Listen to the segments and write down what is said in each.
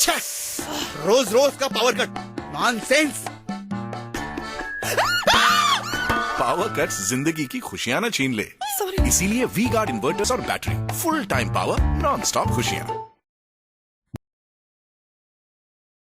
छे, रोज रोज का power cut, nonsense. Power cuts जिंदगी की खुशियां न छीन ले, सॉरी। इसीलिए वी गार्ड इन्वर्टर्स और battery, full time power, non stop खुशियां।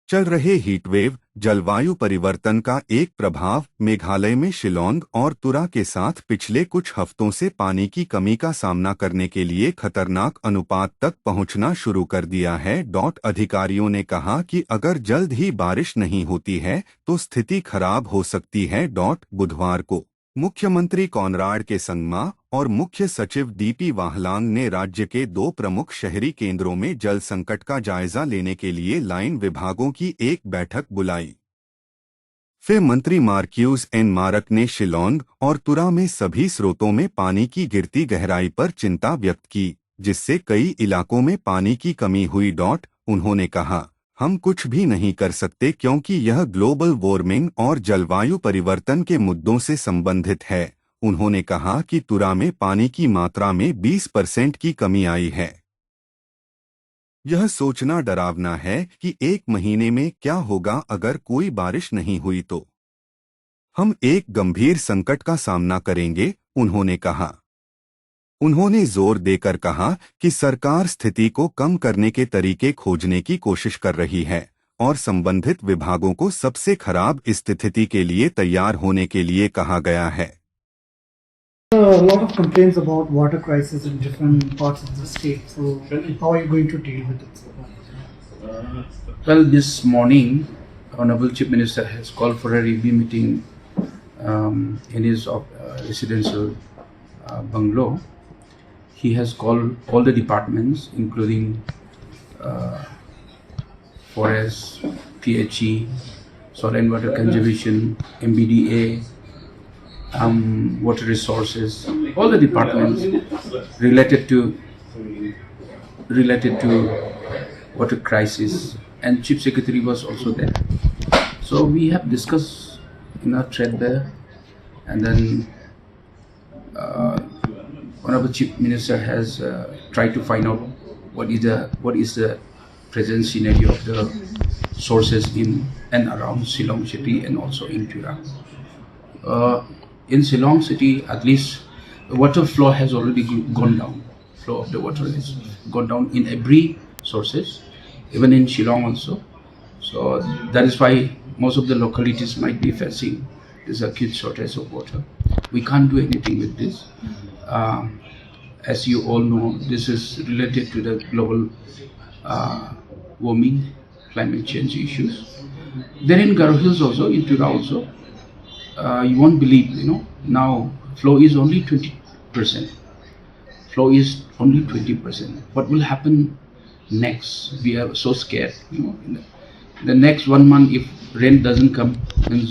चल रहे हीटवेव जलवायु परिवर्तन का एक प्रभाव मेघालय में शिलोंग और तुरा के साथ पिछले कुछ हफ्तों से पानी की कमी का सामना करने के लिए खतरनाक अनुपात तक पहुंचना शुरू कर दिया है। अधिकारियों ने कहा कि अगर जल्द ही बारिश नहीं होती है तो स्थिति खराब हो सकती है। बुधवार को मुख्यमंत्री कॉनराड के संगमा और मुख्य सचिव डीपी वाहलांग ने राज्य के 2 प्रमुख शहरी केंद्रों में जल संकट का जायजा लेने के लिए लाइन विभागों की एक बैठक बुलाई। फिर मंत्री मार्क्यूस एन मारक ने शिलोंग और तुरा में सभी स्रोतों में पानी की गिरती गहराई पर चिंता व्यक्त की, जिससे कई इलाकों में पानी की कमी हुई। उन्होंने कहा, हम कुछ भी नहीं कर सकते क्योंकि यह ग्लोबल वार्मिंग और जलवायु परिवर्तन के मुद्दों से संबंधित है। उन्होंने कहा कि तुरा में पानी की मात्रा में 20% की कमी आई है। यह सोचना डरावना है कि 1 महीने में क्या होगा अगर कोई बारिश नहीं हुई तो हम एक गंभीर संकट का सामना करेंगे, उन्होंने कहा। उन्होंने जोर देकर कहा कि सरकार स्थिति को कम करने के तरीके खोजने की कोशिश कर रही है और संबंधित विभागों को सबसे खराब स्थिति के लिए तैयार होने के लिए कहा गया है। A lot of complaints about water crisis in different parts of the state. So, how are you going to deal with it? Well, this morning, Honorable Chief Minister has called for a review meeting in his residential bungalow. He has called all the departments, including Forest, PHE, Soil and Water Conservation, MBDA, Water Resources, all the departments related to water crisis, and Chief Secretary was also there. So we have discussed in our thread there, and then Honorable Chief Minister has tried to find out what is the present scenario of the sources in and around Shillong city and also in Tura. In Shillong city, at least the water flow has already gone down. Flow of the water has gone down in every sources, even in Shillong also. So that is why most of the localities might be facing this acute shortage of water. We can't do anything with this. As you all know, this is related to the global warming, climate change issues. Then in Garo Hills also, in Tura also, you won't believe, now flow is only 20%. Flow is only 20%. What will happen next? We are so scared. In the next 1 month, if rain doesn't come, then